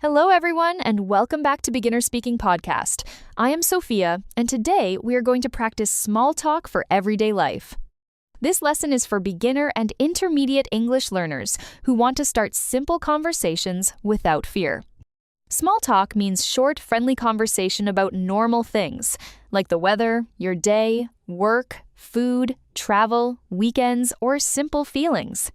Hello, everyone, and welcome back to Beginner Speaking Podcast. I am Sophia, and today we are going to practice small talk for everyday life. This lesson is for beginner and intermediate English learners who want to start simple conversations without fear. Small talk means short, friendly conversation about normal things, like the weather, your day, work, food, travel, weekends, or simple feelings.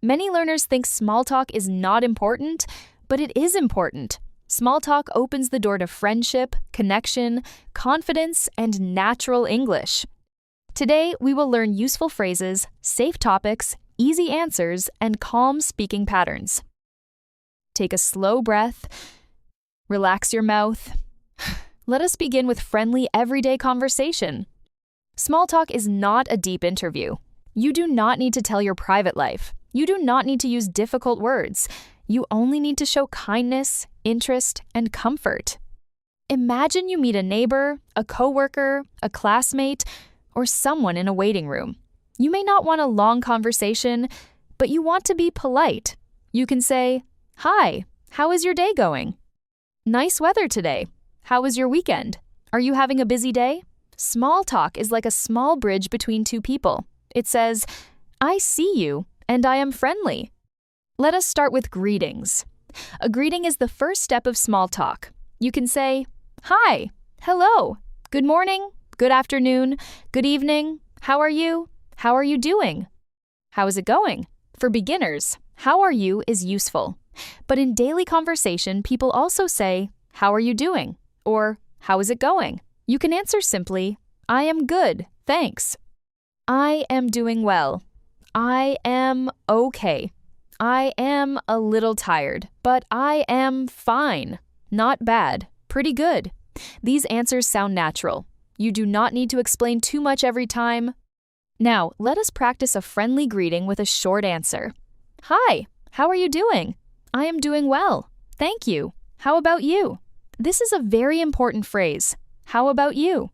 Many learners think small talk is not important, but it is important. Small talk opens the door to friendship, connection, confidence, and natural English. Today, we will learn useful phrases, safe topics, easy answers, and calm speaking patterns. Take a slow breath. Relax your mouth. Let us begin with friendly, everyday conversation. Small talk is not a deep interview. You do not need to tell your private life. You do not need to use difficult words. You only need to show kindness, interest, and comfort. Imagine you meet a neighbor, a coworker, a classmate, or someone in a waiting room. You may not want a long conversation, but you want to be polite. You can say, "Hi, how is your day going?" "Nice weather today. How was your weekend? Are you having a busy day?" Small talk is like a small bridge between two people. It says, "I see you, and I am friendly." Let us start with greetings. A greeting is the first step of small talk. You can say, "Hi, hello, good morning, good afternoon, good evening, how are you? How are you doing? How is it going?" For beginners, "how are you" is useful. But in daily conversation, people also say, "How are you doing?" or "How is it going?" You can answer simply, "I am good, thanks." "I am doing well." "I am okay." "I am a little tired, but I am fine." "Not bad, pretty good." These answers sound natural. You do not need to explain too much every time. Now, let us practice a friendly greeting with a short answer. "Hi, how are you doing?" "I am doing well, thank you. How about you?" This is a very important phrase. How about you?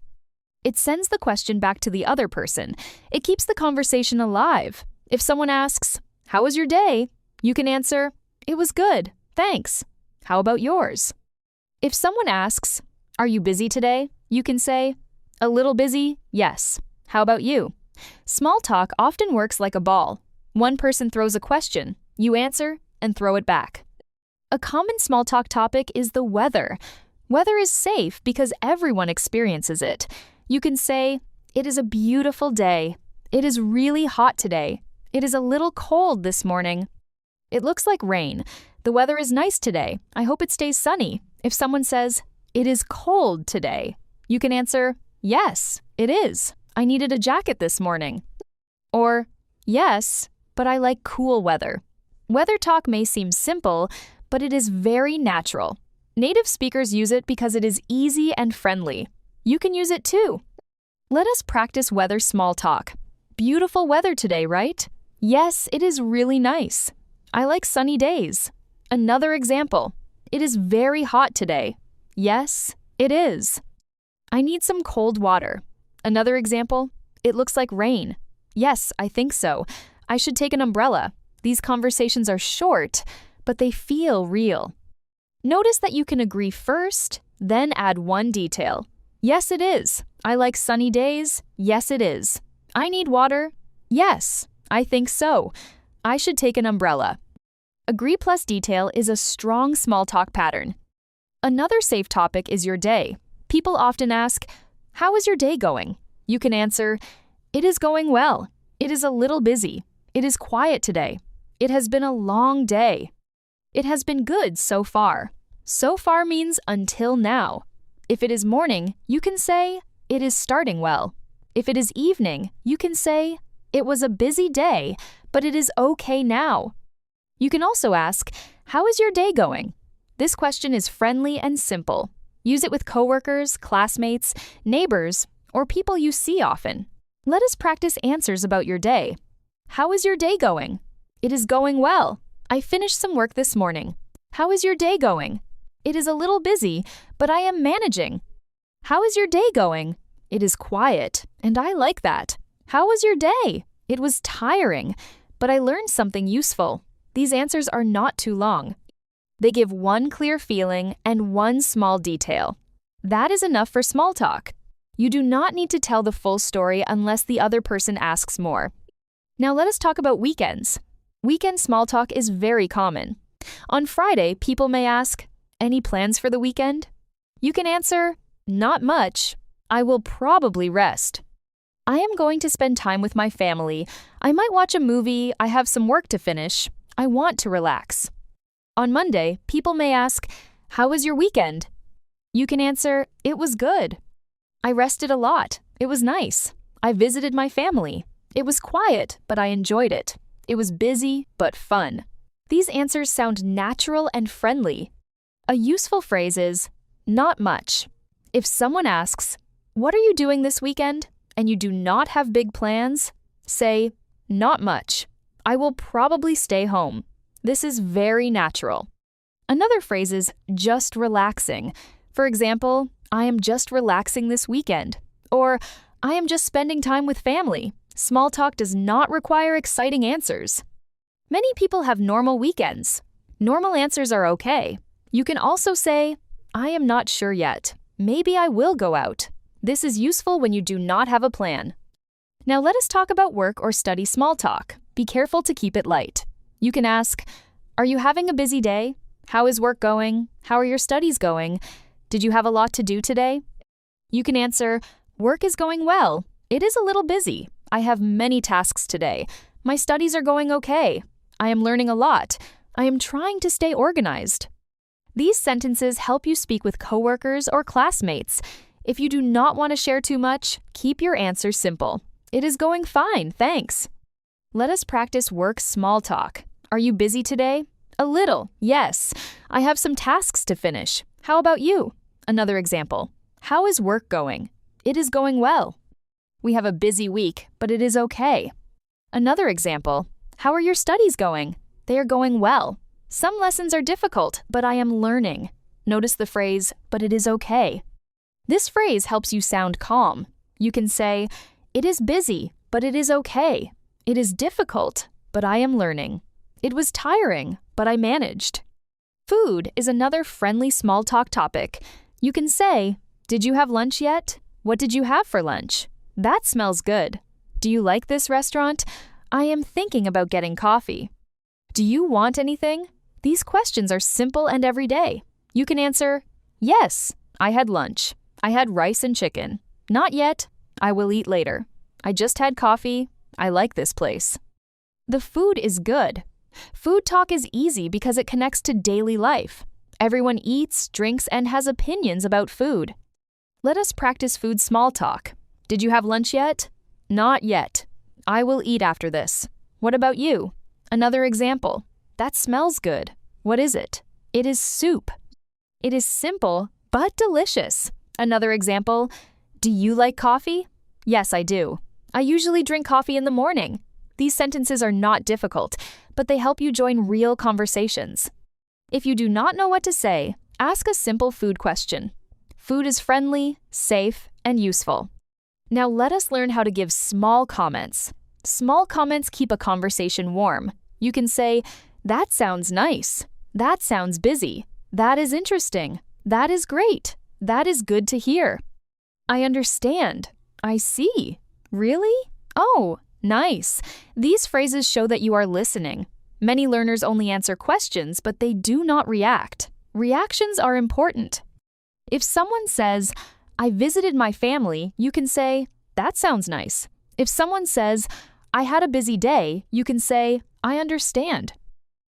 It sends the question back to the other person. It keeps the conversation alive. If someone asks, "How was your day?" you can answer, "It was good, thanks. How about yours?" If someone asks, "Are you busy today?" you can say, "A little busy, yes. How about you?" Small talk often works like a ball. One person throws a question, you answer, and throw it back. A common small talk topic is the weather. Weather is safe because everyone experiences it. You can say, "It is a beautiful day. It is really hot today. It is a little cold this morning. It looks like rain. The weather is nice today. I hope it stays sunny." If someone says, "It is cold today," you can answer, "Yes, it is. I needed a jacket this morning." Or, "Yes, but I like cool weather." Weather talk may seem simple, but it is very natural. Native speakers use it because it is easy and friendly. You can use it too. Let us practice weather small talk. "Beautiful weather today, right?" "Yes, it is really nice. I like sunny days." Another example, "It is very hot today." "Yes, it is." "I need some cold water." Another example, "It looks like rain." "Yes, I think so. I should take an umbrella." These conversations are short, but they feel real. Notice that you can agree first, then add one detail. "Yes, it is. I like sunny days." "Yes, it is." "I need water." "Yes, I think so. I should take an umbrella." Agree plus detail is a strong small talk pattern. Another safe topic is your day. People often ask, "How is your day going?" You can answer, "It is going well. It is a little busy. It is quiet today. It has been a long day. It has been good so far." So far means until now. If it is morning, you can say, "It is starting well." If it is evening, you can say, "It was a busy day, but it is okay now." You can also ask, "How is your day going?" This question is friendly and simple. Use it with coworkers, classmates, neighbors, or people you see often. Let us practice answers about your day. "How is your day going?" "It is going well. I finished some work this morning." "How is your day going?" "It is a little busy, but I am managing." "How is your day going?" "It is quiet, and I like that." "How was your day?" "It was tiring, but I learned something useful." These answers are not too long. They give one clear feeling and one small detail. That is enough for small talk. You do not need to tell the full story unless the other person asks more. Now let us talk about weekends. Weekend small talk is very common. On Friday, people may ask, "Any plans for the weekend?" You can answer, "Not much. I will probably rest." "I am going to spend time with my family. I might watch a movie. I have some work to finish. I want to relax." On Monday, people may ask, "How was your weekend?" You can answer, "It was good. I rested a lot. It was nice. I visited my family. It was quiet, but I enjoyed it. It was busy, but fun." These answers sound natural and friendly. A useful phrase is, "Not much." If someone asks, "What are you doing this weekend?" and you do not have big plans, say, "Not much. I will probably stay home." This is very natural. Another phrase is just relaxing. For example, "I am just relaxing this weekend," or "I am just spending time with family." Small talk does not require exciting answers. Many people have normal weekends. Normal answers are okay. You can also say, "I am not sure yet. Maybe I will go out." This is useful when you do not have a plan. Now let us talk about work or study small talk. Be careful to keep it light. You can ask, "Are you having a busy day? How is work going? How are your studies going? Did you have a lot to do today?" You can answer, "Work is going well. It is a little busy. I have many tasks today. My studies are going okay. I am learning a lot. I am trying to stay organized." These sentences help you speak with coworkers or classmates. If you do not want to share too much, keep your answer simple. "It is going fine, thanks." Let us practice work small talk. "Are you busy today?" "A little, yes. I have some tasks to finish. How about you?" Another example. "How is work going?" "It is going well." "We have a busy week, but it is okay." Another example. "How are your studies going?" "They are going well. Some lessons are difficult, but I am learning." Notice the phrase, "but it is okay." This phrase helps you sound calm. You can say, "It is busy, but it is okay. It is difficult, but I am learning. It was tiring, but I managed." Food is another friendly small talk topic. You can say, "Did you have lunch yet? What did you have for lunch? That smells good. Do you like this restaurant? I am thinking about getting coffee. Do you want anything?" These questions are simple and everyday. You can answer, "Yes, I had lunch. I had rice and chicken. Not yet. I will eat later. I just had coffee. I like this place." The food is good. Food talk is easy because it connects to daily life. Everyone eats, drinks, and has opinions about food. Let us practice food small talk. "Did you have lunch yet?" "Not yet. I will eat after this. What about you?" Another example. "That smells good. What is it?" "It is soup." It is simple, but delicious. Another example. "Do you like coffee?" "Yes, I do. I usually drink coffee in the morning." These sentences are not difficult, but they help you join real conversations. If you do not know what to say, ask a simple food question. Food is friendly, safe, and useful. Now let us learn how to give small comments. Small comments keep a conversation warm. You can say, "That sounds nice. That sounds busy. That is interesting. That is great. That is good to hear. I understand. I see. Really? Oh, nice." These phrases show that you are listening. Many learners only answer questions, but they do not react. Reactions are important. If someone says, "I visited my family," you can say, "That sounds nice." If someone says, "I had a busy day," you can say, "I understand."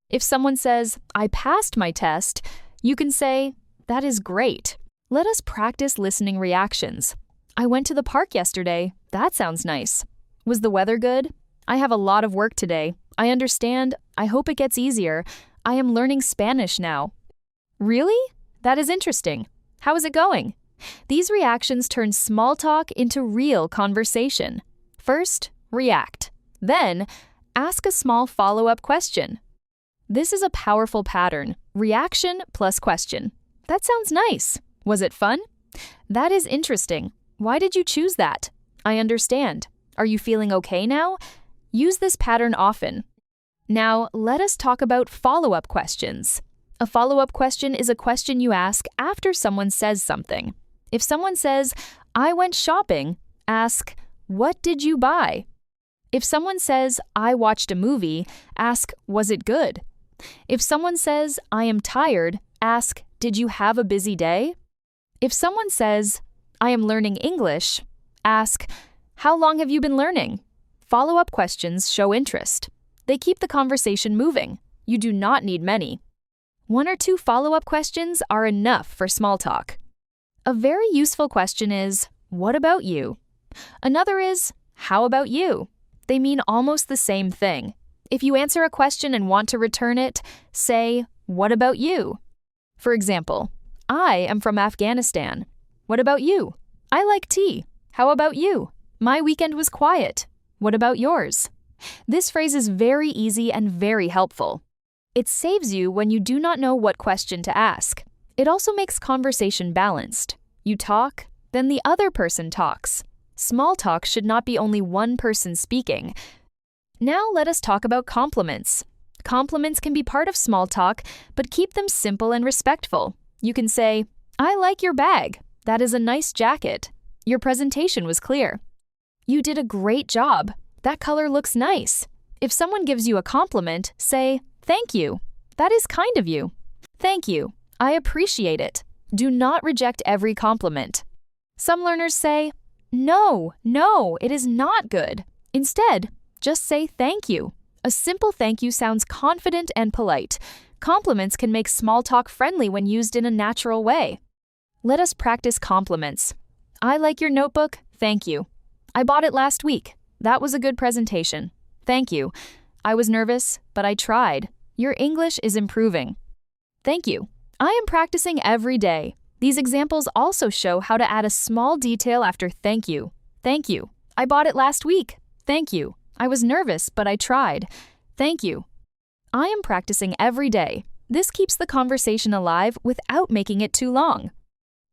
If someone says, "I passed my test," you can say, "That is great." Let us practice listening reactions. "I went to the park yesterday. That sounds nice." "Was the weather good?" "I have a lot of work today. I understand. I hope it gets easier. I am learning Spanish now." "Really? That is interesting. How is it going?" These reactions turn small talk into real conversation. First, react. Then, ask a small follow-up question. This is a powerful pattern. Reaction plus question. "That sounds nice. Was it fun?" "That is interesting. Why did you choose that?" "I understand. Are you feeling okay now?" Use this pattern often. Now, let us talk about follow-up questions. A follow-up question is a question you ask after someone says something. If someone says, "I went shopping," ask, "What did you buy?" If someone says, "I watched a movie," ask, "Was it good?" If someone says, "I am tired," ask, "Did you have a busy day?" If someone says, "I am learning English," ask, "How long have you been learning?" Follow-up questions show interest. They keep the conversation moving. You do not need many. 1 or 2 follow-up questions are enough for small talk. A very useful question is, "What about you?" Another is, "How about you?" They mean almost the same thing. If you answer a question and want to return it, say, "What about you?" For example, "I am from Afghanistan. What about you?" "I like tea. How about you?" "My weekend was quiet. What about yours?" This phrase is very easy and very helpful. It saves you when you do not know what question to ask. It also makes conversation balanced. You talk, then the other person talks. Small talk should not be only one person speaking. Now let us talk about compliments. Compliments can be part of small talk, but keep them simple and respectful. You can say, "I like your bag. That is a nice jacket. Your presentation was clear. You did a great job. That color looks nice." If someone gives you a compliment, say, "Thank you. That is kind of you." "Thank you. I appreciate it." Do not reject every compliment. Some learners say, "No, it is not good." Instead, just say thank you. A simple thank you sounds confident and polite. Compliments can make small talk friendly when used in a natural way. Let us practice compliments. "I like your notebook. Thank you. I bought it last week. That was a good presentation. Thank you. I was nervous, but I tried. Your English is improving. Thank you. I am practicing every day." These examples also show how to add a small detail after thank you. "Thank you. I bought it last week. Thank you. I was nervous, but I tried. Thank you. I am practicing every day." This keeps the conversation alive without making it too long.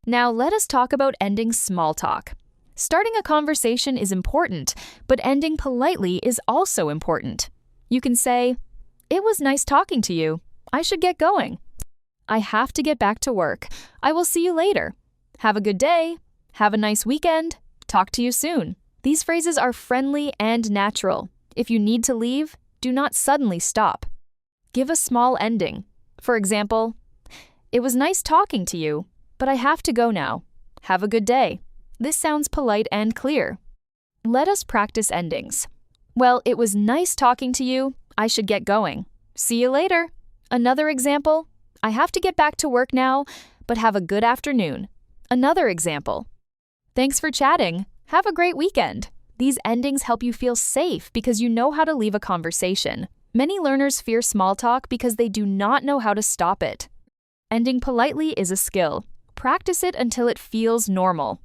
Now let us talk about ending small talk. Starting a conversation is important, but ending politely is also important. You can say, "It was nice talking to you. I should get going. I have to get back to work. I will see you later. Have a good day. Have a nice weekend. Talk to you soon." These phrases are friendly and natural. If you need to leave, do not suddenly stop. Give a small ending. For example, "It was nice talking to you, but I have to go now. Have a good day." This sounds polite and clear. Let us practice endings. "Well, it was nice talking to you. I should get going. See you later." Another example, "I have to get back to work now, but have a good afternoon." Another example, "Thanks for chatting. Have a great weekend." These endings help you feel safe because you know how to leave a conversation. Many learners fear small talk because they do not know how to stop it. Ending politely is a skill. Practice it until it feels normal.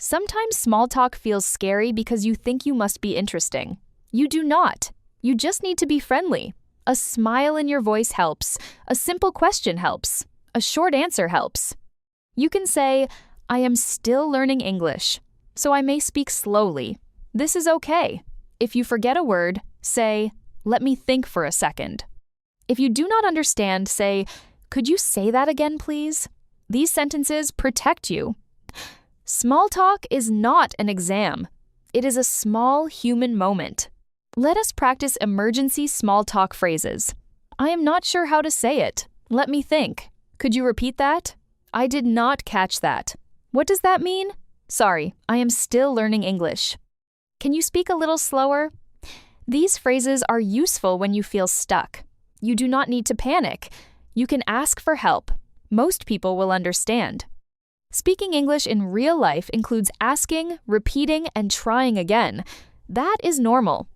Sometimes small talk feels scary because you think you must be interesting. You do not. You just need to be friendly. A smile in your voice helps. A simple question helps. A short answer helps. You can say, "I am still learning English, so I may speak slowly." This is okay. If you forget a word, say, "Let me think for a second." If you do not understand, say, "Could you say that again, please?" These sentences protect you. Small talk is not an exam. It is a small human moment. Let us practice emergency small talk phrases. "I am not sure how to say it. Let me think. Could you repeat that?" "I did not catch that. What does that mean?" "Sorry, I am still learning English." "Can you speak a little slower?" These phrases are useful when you feel stuck. You do not need to panic. You can ask for help. Most people will understand. Speaking English in real life includes asking, repeating, and trying again. That is normal.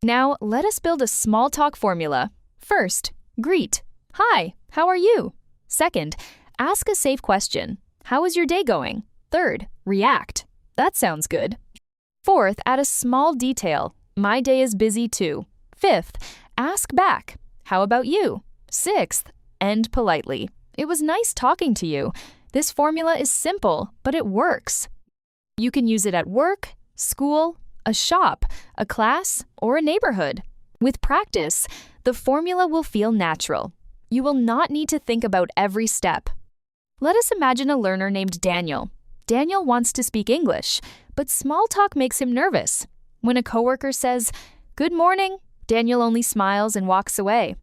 Now, let us build a small talk formula. First, greet. "Hi, how are you?" Second, ask a safe question. "How is your day going?" Third, react. "That sounds good." Fourth, add a small detail. "My day is busy too." Fifth, ask back. "How about you?" Sixth, end politely. "It was nice talking to you." This formula is simple, but it works. You can use it at work, school, a shop, a class, or a neighborhood. With practice, the formula will feel natural. You will not need to think about every step. Let us imagine a learner named Daniel. Daniel wants to speak English, but small talk makes him nervous. When a coworker says, "Good morning," Daniel only smiles and walks away.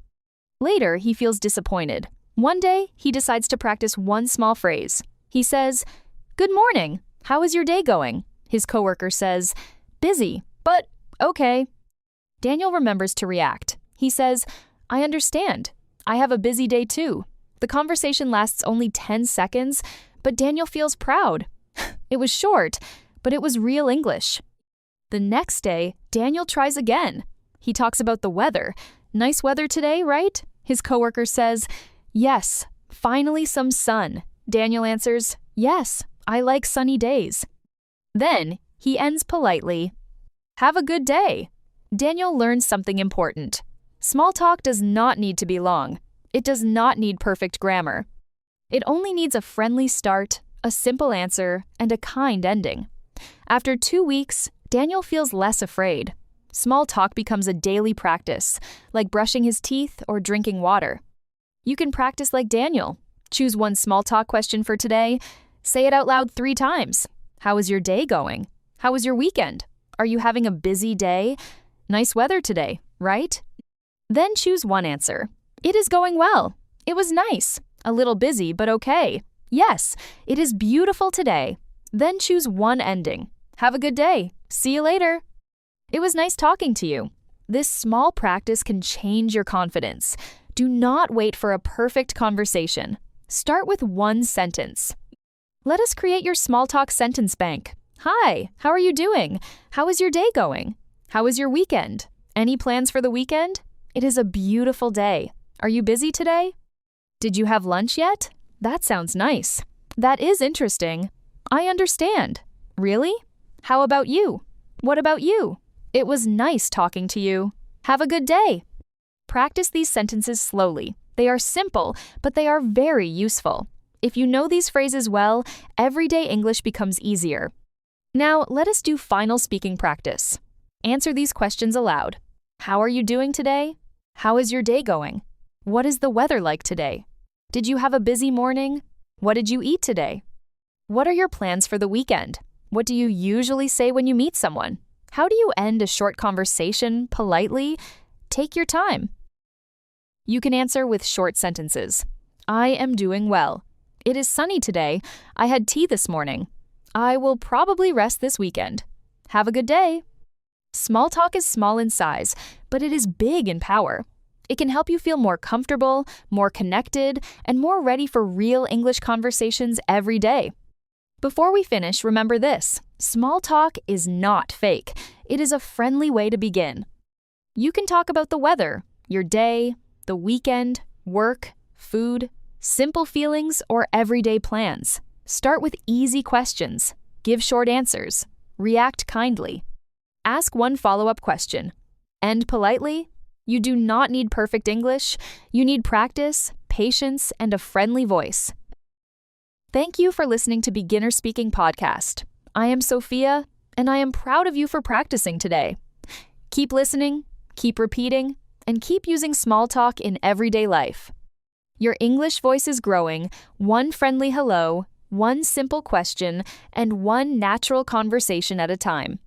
Later, he feels disappointed. One day, he decides to practice one small phrase. He says, "Good morning. How is your day going?" His coworker says, "Busy, but okay." Daniel remembers to react. He says, "I understand. I have a busy day too." The conversation lasts only 10 seconds, but Daniel feels proud. It was short, but it was real English. The next day, Daniel tries again. He talks about the weather. "Nice weather today, right?" His coworker says, "Yes, finally some sun." Daniel answers, "Yes, I like sunny days." Then he ends politely, "Have a good day." Daniel learns something important. Small talk does not need to be long. It does not need perfect grammar. It only needs a friendly start, a simple answer, and a kind ending. After 2 weeks, Daniel feels less afraid. Small talk becomes a daily practice, like brushing his teeth or drinking water. You can practice like Daniel. Choose one small talk question for today. Say it out loud 3 times. How is your day going? How was your weekend? Are you having a busy day? Nice weather today, right? Then choose one answer. It is going well. It was nice. A little busy, but okay. Yes, it is beautiful today. Then choose one ending. Have a good day. See you later. It was nice talking to you. This small practice can change your confidence. Do not wait for a perfect conversation. Start with one sentence. Let us create your small talk sentence bank. Hi, how are you doing? How is your day going? How was your weekend? Any plans for the weekend? It is a beautiful day. Are you busy today? Did you have lunch yet? That sounds nice. That is interesting. I understand. Really? How about you? What about you? It was nice talking to you. Have a good day. Practice these sentences slowly. They are simple, but they are very useful. If you know these phrases well, everyday English becomes easier. Now, let us do final speaking practice. Answer these questions aloud. How are you doing today? How is your day going? What is the weather like today? Did you have a busy morning? What did you eat today? What are your plans for the weekend? What do you usually say when you meet someone? How do you end a short conversation politely? Take your time. You can answer with short sentences. I am doing well. It is sunny today. I had tea this morning. I will probably rest this weekend. Have a good day. Small talk is small in size, but it is big in power. It can help you feel more comfortable, more connected, and more ready for real English conversations every day. Before we finish, remember this: small talk is not fake. It is a friendly way to begin. You can talk about the weather, your day, the weekend, work, food, simple feelings, or everyday plans. Start with easy questions. Give short answers. React kindly. Ask one follow-up question. End politely. You do not need perfect English. You need practice, patience, and a friendly voice. Thank you for listening to Beginner Speaking Podcast. I am Sophia, and I am proud of you for practicing today. Keep listening, keep repeating, and keep using small talk in everyday life. Your English voice is growing, one friendly hello, one simple question, and one natural conversation at a time.